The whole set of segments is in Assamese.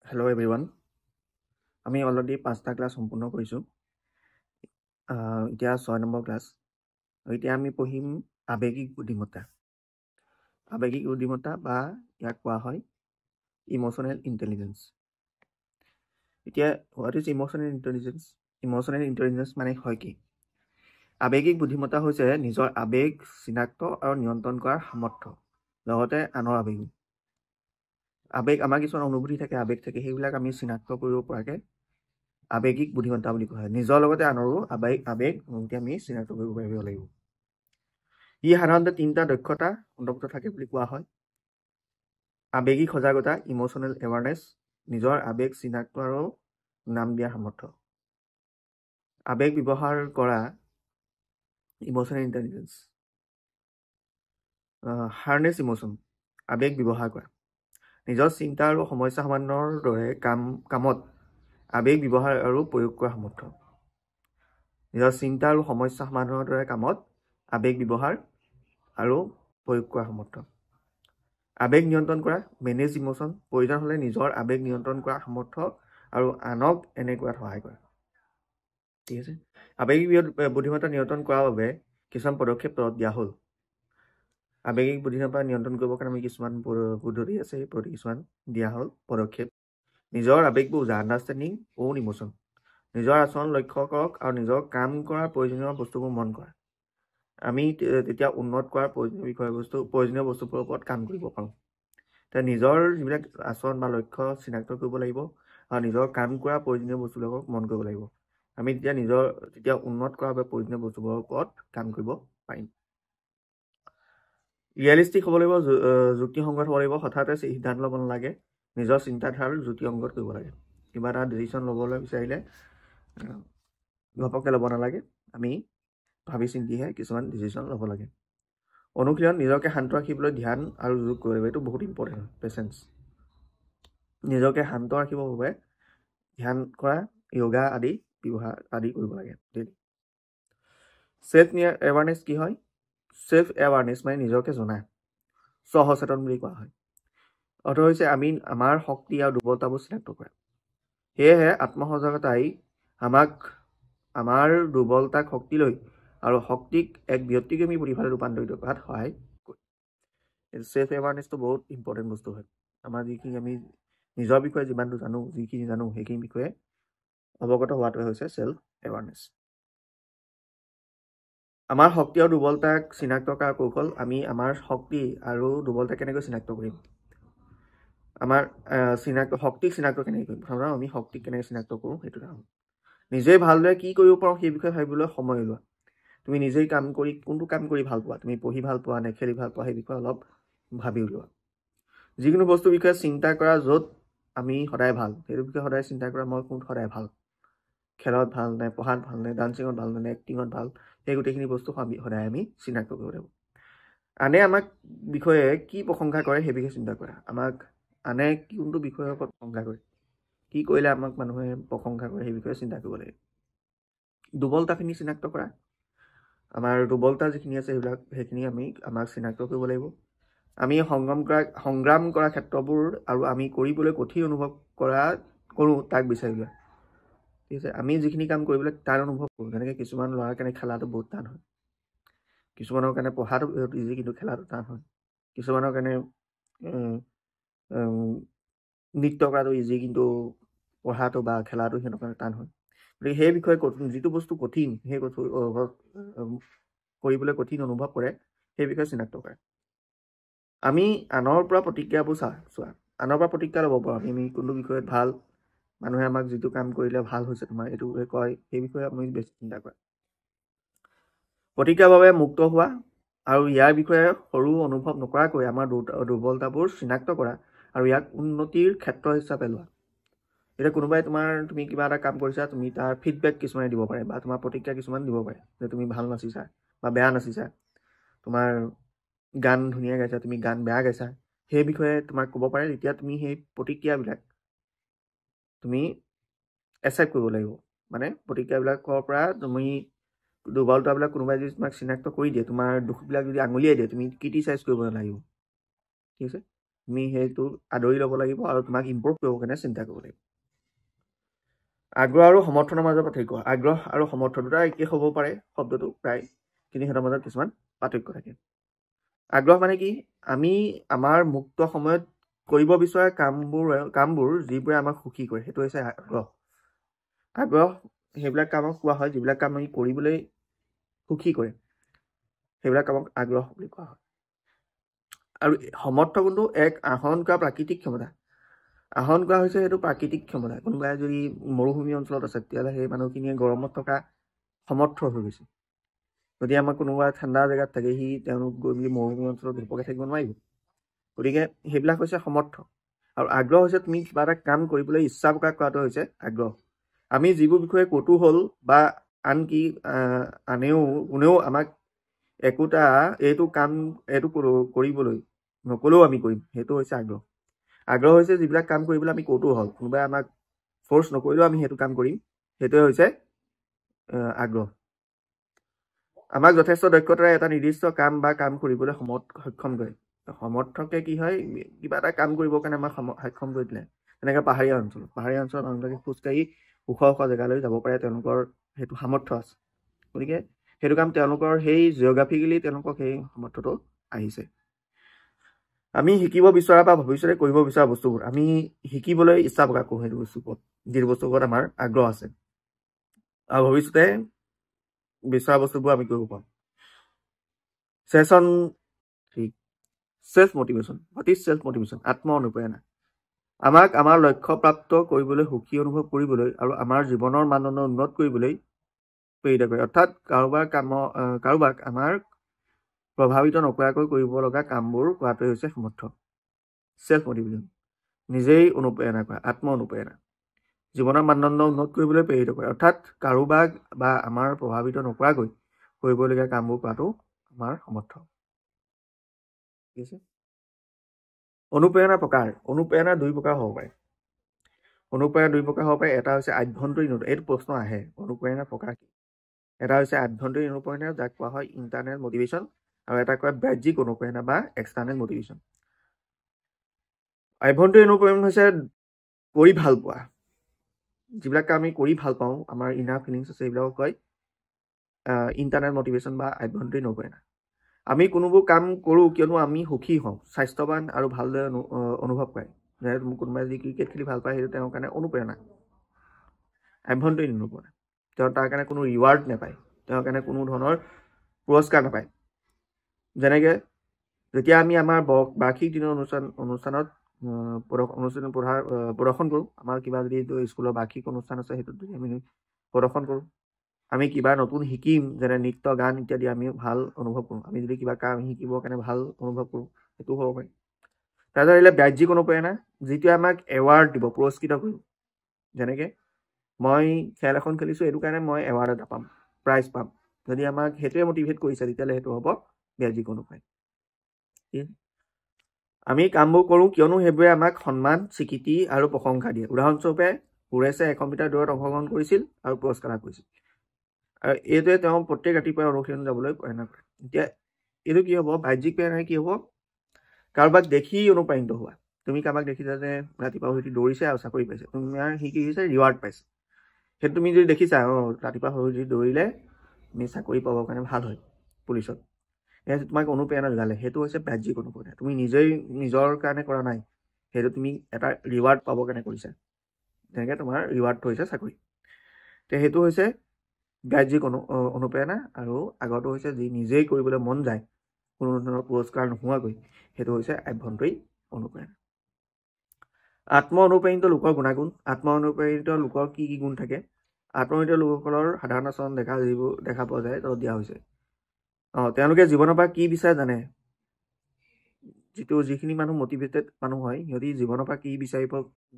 Hello everyone. আমি অলৰেডি 5টা ক্লাছ সম্পূৰ্ণ কৰিছোঁ। এতিয়া 6 নম্বৰ ক্লাছ। এতিয়া আমি পঢ়িম আৱেগিক বুদ্ধিমত্তা। আৱেগিক বুদ্ধিমত্তা বা ইয়াক কোৱা হয় ইমোশনেল ইন্টেলিজেন্স। এতিয়া what is emotional intelligence? Emotional intelligence মানে হয় কি? আৱেগিক বুদ্ধিমত্তা হৈছে নিজৰ আৱেগ চিনাক্ত আৰু নিয়ন্ত্ৰণ কৰাৰ সামৰ্থ্য, লগতে আনৰ আৱেগো। আৱেগ আমাৰ কিছুমান অনুভূতি থাকে, আৱেগ থাকে, সেইবিলাক আমি চিনাক্ত কৰিব পৰাকৈ আৱেগিক বুদ্ধিমত্তা বুলি কোৱা হয়। নিজৰ লগতে আনৰো আৱেগ আমি চিনাক্ত কৰিব পাৰিব লাগিব। ই সাধাৰণতে 3টা দক্ষতা অন্তৰ্ভুক্ত থাকে বুলি কোৱা হয়। আৱেগিক সজাগতা, ইমোশনেল এৱাৰনেছ, নিজৰ আৱেগ চিনাক্ত আৰু নাম দিয়াৰ সামৰ্থ্য। আৱেগ ব্যৱহাৰ কৰা ইমোশনেল ইন্টেলিজেন্স। হাৰ্নেছ ইমোশন, আৱেগ ব্যৱহাৰ কৰা। নিজৰ চিন্তা আৰু সমস্যা সমাধানৰ দৰে কামত আৱেগ ব্যৱহাৰ আৰু প্ৰয়োগ কৰা সামৰ্থ্য। নিজৰ চিন্তা আৰু সমস্যা সমাধানৰ দৰে কামত আৱেগ ব্যৱহাৰ আৰু প্ৰয়োগ কৰা সামৰ্থ্য। আৱেগ নিয়ন্ত্ৰণ কৰা, মেনেজ ইমোশন, প্ৰয়োজন হ'লে নিজৰ আৱেগ নিয়ন্ত্ৰণ কৰা সামৰ্থ্য আৰু আনক এনে কৰাত সহায় কৰা। ঠিক আছে। আৱেগিক বুদ্ধিমত্তা নিয়ন্ত্ৰণ কৰাৰ বাবে কিছুমান পদক্ষেপ তলত দিয়া হ'ল। আৱেগিক বুদ্ধিমত্তা নিয়ন্ত্ৰণ কৰিবৰ কাৰণে আমি কিছুমান পদ্ধতি আছে, সেই পদ্ধতি কিছুমান দিয়া হ'ল পদক্ষেপ। নিজৰ আৱেগবোৰ বুজা, আণ্ডাৰষ্টেণ্ডিং অউন ইমোশন। নিজৰ আচৰণ লক্ষ্য কৰক আৰু নিজৰ কাম কৰাৰ প্ৰয়োজনীয় বস্তুবোৰ মন কৰা। আমি তেতিয়া উন্নত কৰাৰ প্ৰয়োজনীয় বস্তুবোৰৰ ওপৰত কাম কৰিব পাৰোঁ। এতিয়া নিজৰ যিবিলাক আচৰণ বা লক্ষ্য চিনাক্ত কৰিব লাগিব আৰু নিজৰ কাম কৰা প্ৰয়োজনীয় বস্তুবিলাকক মন কৰিব লাগিব। আমি তেতিয়া উন্নত কৰাৰ বাবে প্ৰয়োজনীয় বস্তুবোৰৰ ওপৰত কাম কৰিব পাৰিম। ৰিয়েলিষ্টিক হ'ব লাগিব, যুক্তিসংগত হ'ব লাগিব, হঠাতে সিদ্ধান্ত ল'ব নালাগে, নিজৰ চিন্তাধাৰাৰ যুক্তিসংগত কৰিব লাগে। কিবা এটা ডিচিশ্যন ল'বলৈ বিচাৰিলে ঘপককৈ ল'ব নালাগে, আমি ভাবি চিন্তিহে কিছুমান ডিচিশ্যন ল'ব লাগে। অনুশীলন, নিজকে শান্ত ৰাখিবলৈ ধ্যান আৰু যোগ কৰিব লাগিব। এইটো বহুত ইম্পৰ্টেণ্ট হয়, পেচেঞ্চ। নিজকে শান্ত ৰাখিবৰ বাবে ধ্যান কৰা, য়োগা আদি কৰিব লাগে। চেল্ফ এৱাৰনেছ কি হয়? চেল্ফ এৱাৰনেছ মানে নিজকে জনা, স্ব-সচেতন বুলি কোৱা হয়। অৰ্থ হৈছে আমি আমাৰ শক্তি আৰু দুৰ্বলতাবোৰ চিনাক্ত কৰা। সেয়েহে আত্মসজাগতাই আমাক আমাৰ দুৰ্বলতাক শক্তি লৈ আৰু শক্তিক এক ব্যক্তিগমী প্ৰতিভালৈ ৰূপান্তৰিত কৰাত সহায় কৰে। চেল্ফ এৱাৰনেছটো বহুত ইম্পৰ্টেণ্ট বস্তু হয়। আমাৰ যিখিনি আমি নিজৰ বিষয়ে যিমানটো জানো, যিখিনি জানো সেইখিনি বিষয়ে অৱগত হোৱাটোৱে হৈছে চেল্ফ এৱাৰনেছ। আমাৰ শক্তি আৰু দুৰ্বলতাক চিনাক্ত কৰাৰ কৌশল। আমি আমাৰ শক্তি আৰু দুৰ্বলতা কেনেকৈ চিনাক্ত কৰিম? আমাৰ শক্তিক চিনাক্ত কেনেকৈ কৰিম? প্ৰথমতে আমি শক্তিক কেনেকৈ চিনাক্ত কৰোঁ সেইটো জানো। নিজেই ভালদৰে কি কৰিব পাৰোঁ সেই বিষয়ে ভাবিবলৈ সময় লোৱা। তুমি নিজেই কোনটো কাম কৰি ভাল পোৱা? তুমি পঢ়ি ভাল পোৱা নে খেলি ভাল পোৱা? সেই বিষয়ে অলপ ভাবি উলিওৱা। যিকোনো বস্তুৰ বিষয়ে চিন্তা কৰা, য'ত আমি সদায় ভাল, সেইটো বিষয়ে সদায় চিন্তা কৰা, মই কোনটো সদায় ভাল, খেলত ভাল নে, পঢ়াত ভাল নে, ডান্সিঙত ভাল নে, এক্টিঙত ভাল, সেই গোটেইখিনি বস্তু সদায় আমি চিনাক্ত কৰিব লাগিব। আনে আমাক বিষয়ে কি প্ৰশংসা কৰে সেই বিষয়ে চিন্তা কৰা। আমাক আনে কোনটো বিষয়ৰ ওপৰত প্ৰশংসা কৰে, কি কৰিলে আমাক মানুহে প্ৰশংসা কৰে, সেই বিষয়ে চিন্তা কৰিব লাগে। দুৰ্বলতাখিনি চিনাক্ত কৰা। আমাৰ দুৰ্বলতা যিখিনি আছে সেইখিনি আমাক চিনাক্ত কৰিব লাগিব। আমি সংগ্ৰাম কৰা ক্ষেত্ৰবোৰ আৰু আমি কৰিবলৈ কঠিন অনুভৱ কৰোঁ তাক বিচাৰি লোৱা। ঠিক আছে। আমি যিখিনি কাম কৰিবলৈ টান অনুভৱ কৰোঁ, যেনেকৈ কিছুমান ল'ৰাৰ কাৰণে খেলাটো বহুত টান হয়, কিছুমানৰ কাৰণে পঢ়াটো বহুত ইজি কিন্তু খেলাটো টান হয়, কিছুমানৰ কাৰণে নৃত্য কৰাটো ইজি কিন্তু পঢ়াটো বা খেলাটো সিহঁতৰ কাৰণে টান হয়। গতিকে সেই বিষয়ে যিটো বস্তু কঠিন, সেই কৰিবলৈ কঠিন অনুভৱ কৰে, সেই বিষয়ে চিনাক্ত কৰে। আমি আনৰ পৰা প্ৰতিক্ৰিয়াবোৰ চোৱা। আনৰ পৰা প্ৰতিক্ৰিয়া ল'ব পাৰোঁ। আমি কোনটো বিষয়ত ভাল, মানুহে আমাক যিটো কাম কৰিলে ভাল হৈছে তোমাৰ এইটো কয়, সেই বিষয়ে আমি বেছি চিন্তা কৰা। প্ৰতিক্ৰিয়াৰ বাবে মুক্ত হোৱা আৰু ইয়াৰ বিষয়ে সৰু অনুভৱ নকৰাকৈ আমাৰ দুৰ্বলতাবোৰ চিনাক্ত কৰা আৰু ইয়াক উন্নতিৰ ক্ষেত্ৰ হিচাপে লোৱা। এতিয়া কোনোবাই তুমি কিবা এটা কাম কৰিছা, তুমি তাৰ ফিডবেক কিছুমানে দিব পাৰে বা তোমাৰ প্ৰতিক্ৰিয়া কিছুমান দিব পাৰে যে তুমি ভাল নাচিছা বা বেয়া নাচিছা, তোমাৰ গান ধুনীয়া গাইছা, তুমি গান বেয়া গাইছা, সেই বিষয়ে তোমাক ক'ব পাৰে। তেতিয়া তুমি সেই প্ৰতিক্ৰিয়াবিলাক তুমি একচেপ্ট কৰিব লাগিব। মানে প্ৰতিক্ৰিয়াবিলাকৰ পৰা তুমি দুৰ্বলতাবিলাক কোনোবাই যদি তোমাক চিনাক্ত কৰি দিয়ে, তোমাৰ দুখবিলাক যদি আঙুলিয়াই দিয়ে, তুমি ক্ৰিটিচাইজ কৰিব নালাগিব। ঠিক আছে। তুমি সেইটো আদৰি ল'ব লাগিব আৰু তোমাক ইম্প্ৰুভ কৰিব কাৰণে চিন্তা কৰিব লাগিব। আগ্ৰহ আৰু সমৰ্থনৰ মাজত পাৰ্থক্য। আগ্ৰহ আৰু সমৰ্থন দুটা একে হ'ব পাৰে শব্দটো প্ৰায়, কিন্তু সিহঁতৰ মাজত কিছুমান পাৰ্থক্য থাকে। আগ্ৰহ মানে কি? আমি আমাৰ মুক্ত সময়ত কৰিব বিচৰা কামবোৰ যিবোৰে আমাক সুখী কৰে, সেইটো হৈছে আগ্ৰহ। আগ্ৰহ সেইবিলাক কামক কোৱা হয় যিবিলাক কাম আমি কৰিবলৈ সুখী কৰে, সেইবিলাক কামক আগ্ৰহ বুলি কোৱা হয়। আৰু সমৰ্থ কিন্তু এক আহৰণ কৰা প্ৰাকৃতিক ক্ষমতা। আহৰণ কৰা হৈছে সেইটো প্ৰাকৃতিক ক্ষমতা। কোনোবাই যদি মৰুভূমি অঞ্চলত আছে, তেতিয়াহ'লে সেই মানুহখিনিয়ে গৰমত থকা সমৰ্থ হৈ গৈছে। যদি আমাৰ কোনোবা ঠাণ্ডা জেগাত থাকে, তেওঁলোক গৈ মেলি মৰুভূমি অঞ্চলত ধূপকে থাকিব নোৱাৰিব। গতিকে সেইবিলাক হৈছে সমৰ্থ। আৰু আগ্ৰহ হৈছে তুমি কিবা এটা কাম কৰিবলৈ ইচ্ছা প্ৰকাশ কৰাটো হৈছে আগ্ৰহ। আমি যিবোৰ বিষয়ে কৌতূহল বা আনকি কোনেও আমাক এইটো কৰিবলৈ নকলেও আমি কৰিম, সেইটো হৈছে আগ্ৰহ। আগ্ৰহ হৈছে যিবিলাক কাম কৰিবলৈ আমি কৌতূহল, কোনোবাই আমাক ফ'ৰ্চ নকৰিলেও আমি সেইটো কাম কৰিম, সেইটোৱে হৈছে আগ্ৰহ। আমাক যথেষ্ট দক্ষতাৰে এটা নিৰ্দিষ্ট কাম কৰিবলৈ সক্ষম কৰে। সমৰ্থকে কি হয়, কিবা এটা কাম কৰিবৰ কাৰণে আমাক সক্ষম কৰি দিলে। তেনেকৈ পাহাৰীয়া অঞ্চলত মানুহবিলাকে খোজকাঢ়ি ওখ জেগালৈ যাব পাৰে, তেওঁলোকৰ সেইটো সামৰ্থ্য আছে। গতিকে সেইটো কাম তেওঁলোকৰ সেই জিঅ'গ্ৰাফিকেলি তেওঁলোকক সেই সামৰ্থ্যটো আহিছে। আমি শিকিব বিচৰা বা ভৱিষ্যতে কৰিব বিচৰা বস্তুবোৰ আমি শিকিবলৈ ইচ্ছা প্ৰকাশ কৰোঁ, সেইটো বস্তুৰ ওপৰত, যিটো বস্তুৰ ওপৰত আমাৰ আগ্ৰহ আছে। আৰু ভৱিষ্যতে বিচৰা বস্তুবোৰ আমি কৰিব পাৰোঁ। Self motivation. What is self motivation? আত্ম অনুপ্ৰেৰণা। আমাক আমাৰ লক্ষ্য প্ৰাপ্ত কৰিবলৈ, সুখী অনুভৱ কৰিবলৈ আৰু আমাৰ জীৱনৰ মানদণ্ড উন্নত কৰিবলৈ প্ৰেৰিত কৰে। অৰ্থাৎ কাৰোবাক আমাৰ প্ৰভাৱিত নকৰাকৈ কৰিব লগা কামবোৰ কৰাটোৱে হৈছে সমৰ্থ। চেল্ফ মটিভেশ্যন, নিজেই অনুপ্ৰেৰণা কৰা, আত্ম অনুপ্ৰেৰণা। জীৱনৰ মানদণ্ড উন্নত কৰিবলৈ প্ৰেৰিত কৰে। অৰ্থাৎ কাৰোবাক বা আমাৰ প্ৰভাৱিত নকৰাকৈ কৰিবলগীয়া কামবোৰ কৰাটো আমাৰ সমৰ্থ। ঠিক আছে। অনুপ্ৰেৰণা প্ৰকাৰ। অনুপ্ৰেৰণা দুই প্ৰকাৰ হ'ব পাৰে। এটা হৈছে আভ্যন্তৰীণ। এইটো প্ৰশ্ন আহে, অনুপ্ৰেৰণাৰ প্ৰকাৰ কি? এটা হৈছে আভ্যন্তৰীণ অনুপ্ৰেৰণা, যাক কোৱা হয় ইণ্টাৰনেল মটিভেশ্যন, আৰু এটা কয় বাহ্যিক অনুপ্ৰেৰণা বা এক্সটাৰ্নেল মটিভেশ্যন। আভ্যন্তৰীণ অনুপ্ৰেৰণা হৈছে কৰি ভাল পোৱা, যিবিলাক আমি কৰি ভাল পাওঁ, আমাৰ ইনাৰ ফিলিংছ আছে, এইবিলাকক কয় ইণ্টাৰনেল মটিভেশ্যন বা আভ্যন্তৰীণ অনুপ্ৰেৰণা। আমি কোনোবোৰ কাম কৰোঁ কিয়নো আমি সুখী হওঁ, স্বাস্থ্যৱান আৰু ভালদৰে অনুভৱ কৰে। যেনে কোনোবাই যদি ক্ৰিকেট খেলি ভাল পায়, সেইটো তেওঁৰ কাৰণে অনুপ্ৰেৰণা, আভ্যন্তৰীণ অনুপ্ৰেৰণা। তেওঁ তাৰ কাৰণে কোনো ৰিৱাৰ্ড নাপায়, তেওঁৰ কাৰণে কোনো ধৰণৰ পুৰস্কাৰ নাপায়। যেনেকৈ যেতিয়া আমি আমাৰ বাৰ্ষিক দিনৰ অনুষ্ঠানত প্ৰদৰ্শন কৰোঁ, আমাৰ কিবা যদি স্কুলৰ বাৰ্ষিক অনুষ্ঠান আছে, সেইটোত যদি আমি প্ৰদৰ্শন কৰোঁ, আমি কিবা নতুন শিকিম, যেনে নৃত্য, গান ইত্যাদি, আমি ভাল অনুভৱ কৰোঁ। আমি যদি কিবা কাম শিকিবৰ কাৰণে ভাল অনুভৱ কৰোঁ, সেইটো হ'ব পাৰে। তাৰপিছত আহিলে বাহ্যিক অনুপ্ৰেৰণা, যিটোৱে আমাক এৱাৰ্ড দিব, পুৰস্কৃত কৰিব। যেনেকৈ মই খেল এখন খেলিছোঁ, এইটো কাৰণে মই এৱাৰ্ড এটা পাম, প্ৰাইজ পাম। যদি আমাক সেইটোৱে মটিভেট কৰিছে, তেতিয়াহ'লে সেইটো হ'ব বাহ্যিক অনুপ্ৰেৰণা। আমি কামবোৰ কৰোঁ কিয়নো সেইবোৰে আমাক সন্মান, স্বীকৃতি আৰু প্ৰশংসা দিয়ে। উদাহৰণস্বৰূপে সুৰেশে 100 মিটাৰ দৌৰত অংশগ্ৰহণ কৰিছিল আৰু পুৰস্কাৰ লাভ কৰিছিল, আৰু এইটোৱে তেওঁ প্ৰত্যেক ৰাতিপুৱাই অনুশীলন যাবলৈ প্ৰেৰণা কৰে। এতিয়া এইটো কি হ'ব? বাহ্যিক প্ৰেৰণা কি হ'ব? কাৰোবাক দেখি অনুপ্ৰাণিত হোৱা। তুমি কাৰোবাক দেখিছা যে ৰাতিপুৱা শুই দৌৰিছে আৰু চাকৰি পাইছে, তোমাৰ সি কি হৈছে? ৰিৱাৰ্ড পাইছে। সেইটো তুমি যদি দেখিছা, ৰাতিপুৱা শুই দৌৰিলে তুমি চাকৰি পাবৰ কাৰণে ভাল হয় পুলিচত, তোমাক অনুপ্ৰেৰণা যোগালে, সেইটো হৈছে বাহ্যিক অনুপ্ৰেৰণা। তুমি নিজেই নিজৰ কাৰণে কৰা নাই, সেইটো তুমি এটা ৰিৱাৰ্ড পাবৰ কাৰণে কৰিছা। তেনেকৈ তোমাৰ ৰিৱাৰ্ডটো হৈছে চাকৰি। তো সেইটো হৈছে বাহ্যিক অনুপ্ৰেৰণা। আৰু আগৰটো হৈছে যি নিজেই কৰিবলৈ মন যায়, কোনো ধৰণৰ পুৰস্কাৰ নোহোৱাকৈ, সেইটো হৈছে আভ্যন্তৰীণ অনুপ্ৰেৰণা। আত্ম অনুপ্ৰেৰিত লোকৰ গুণাগুণ। আত্ম অনুপ্ৰেৰিত লোকৰ কি কি গুণ থাকে? আত্মপ্ৰেৰিত লোকসকলৰ সাধাৰণ আচৰণ যিবোৰ দেখা পোৱা যায়, তাত দিয়া হৈছে তেওঁলোকে জীৱনৰ পৰা কি বিচাৰে জানে। যিখিনি মানুহ মটিভেটেড মানুহ হয়, সিহঁতি জীৱনৰ পৰা কি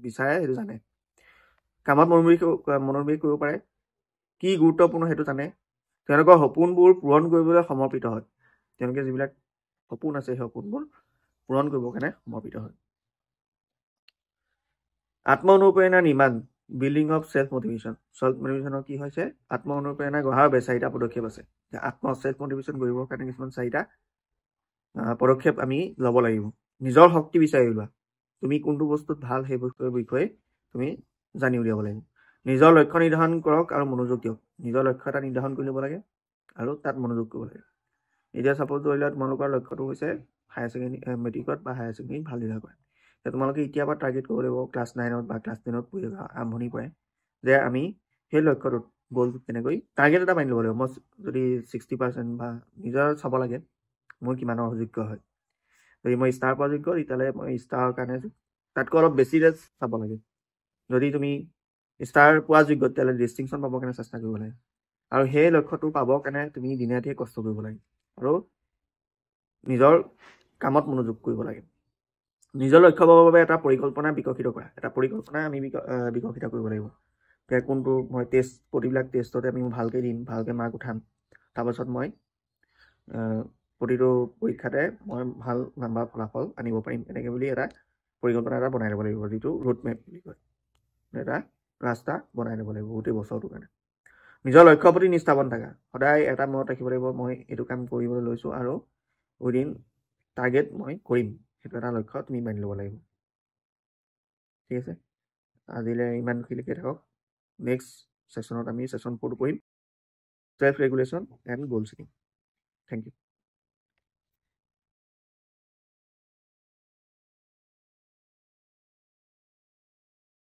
বিচাৰে সেইটো জানে। কামত মনোনিৱেশ কৰিব পাৰে, কি গুৰুত্বপূৰ্ণ সেইটো জানে। তেওঁলোকৰ সপোনবোৰ পূৰণ কৰিবলৈ সমৰ্পিত হয়। তেওঁলোকে যিবিলাক সপোন আছে, সেই সপোনবোৰ পূৰণ কৰিবৰ কাৰণে সমৰ্পিত হয়। আত্ম অনুপ্ৰেৰণা নিৰ্মাণ, building of self motivation. Self মটিভেশ্যনৰ কি হৈছে? আত্ম অনুপ্ৰেৰণা গঢ়াৰ বাবে 4টা পদক্ষেপ আছে। চেল্ফ মটিভেশ্যন কৰিবৰ কাৰণে কিছুমান 4টা পদক্ষেপ আমি ল'ব লাগিব। নিজৰ শক্তি বিচাৰি উলিওৱা তুমি কোনটো বস্তুত ভাল সেই বস্তুৰ বিষয়ে তুমি জানি উলিয়াব লাগিব নিজৰ লক্ষ্য নিৰ্ধাৰণ কৰক আৰু মনোযোগ দিয়ক নিজৰ লক্ষ্য এটা নিৰ্ধাৰণ কৰি ল'ব লাগে আৰু তাত মনোযোগ কৰিব লাগে এতিয়া ছাপোজ ধৰি লোৱা তোমালোকৰ লক্ষ্যটো হৈছে হায়াৰ ছেকেণ্ডেৰী মেট্ৰিকত বা হায়াৰ ছেকেণ্ডেৰীত ভাল ৰিজাল্ট কৰা এতিয়া তোমালোকে এতিয়াৰ পৰা টাৰ্গেট কৰিব লাগিব ক্লাছ 9ত বা ক্লাছ 10ত পঢ়ি আৰম্ভণি পৰাই যে আমি সেই লক্ষ্যটোত গ'লটো কেনেকৈ টাৰ্গেট এটা মানি ল'ব লাগিব মই যদি 60% বা নিজৰ চাব লাগে মোৰ কিমানৰ অযোগ্য হয় যদি মই ষ্টাৰ পোৱা যোগ্য তেতিয়াহ'লে মই ষ্টাৰৰ কাৰণে তাতকৈ অলপ বেছি ৰেঞ্জ চাব লাগে যদি তুমি ষ্টাৰ পোৱা যোগ্য তেতিয়াহ'লে ডিষ্টিংশ্যন পাবৰ কাৰণে চেষ্টা কৰিব লাগে আৰু সেই লক্ষ্যটো পাবৰ কাৰণে তুমি দিনে ৰাতিয়ে কষ্ট কৰিব লাগে আৰু নিজৰ কামত মনোযোগ কৰিব লাগে নিজৰ লক্ষ্য পাবৰ বাবে এটা পৰিকল্পনা বিকশিত কৰা এটা পৰিকল্পনা আমি বিকশিত কৰিব লাগিব যে কোনটো মই প্ৰতিবিলাক টেষ্টতে আমি ভালকৈ দিম ভালকৈ মাৰ্ক উঠাম তাৰপাছত মই প্ৰতিটো পৰীক্ষাতে মই ভাল নাম্বাৰ ফলাফল আনিব পাৰিম এনেকৈ বুলি এটা পৰিকল্পনা এটা বনাই ল'ব লাগিব যিটো ৰোড মেপ বুলি কয় এটা ৰাস্তা বনাই ল'ব লাগিব গোটেই বছৰটোৰ কাৰণে নিজৰ লক্ষ্যৰ প্ৰতি নিষ্ঠাবান থাকা সদায় এটা মনত ৰাখিব লাগিব মই এইটো কাম কৰিবলৈ লৈছোঁ আৰু উইদিন টাৰ্গেট মই কৰিম সেইটো এটা লক্ষ্য তুমি মানি ল'ব লাগিব ঠিক আছে আজিলৈ ইমানখিনিকে থাকক নেক্সট ছেশ্যনত আমি ছেশ্যন 4 পঢ়িম চেল্ফ ৰেগুলেশ্যন এণ্ড গ'ল ছেটিং থেংক ইউ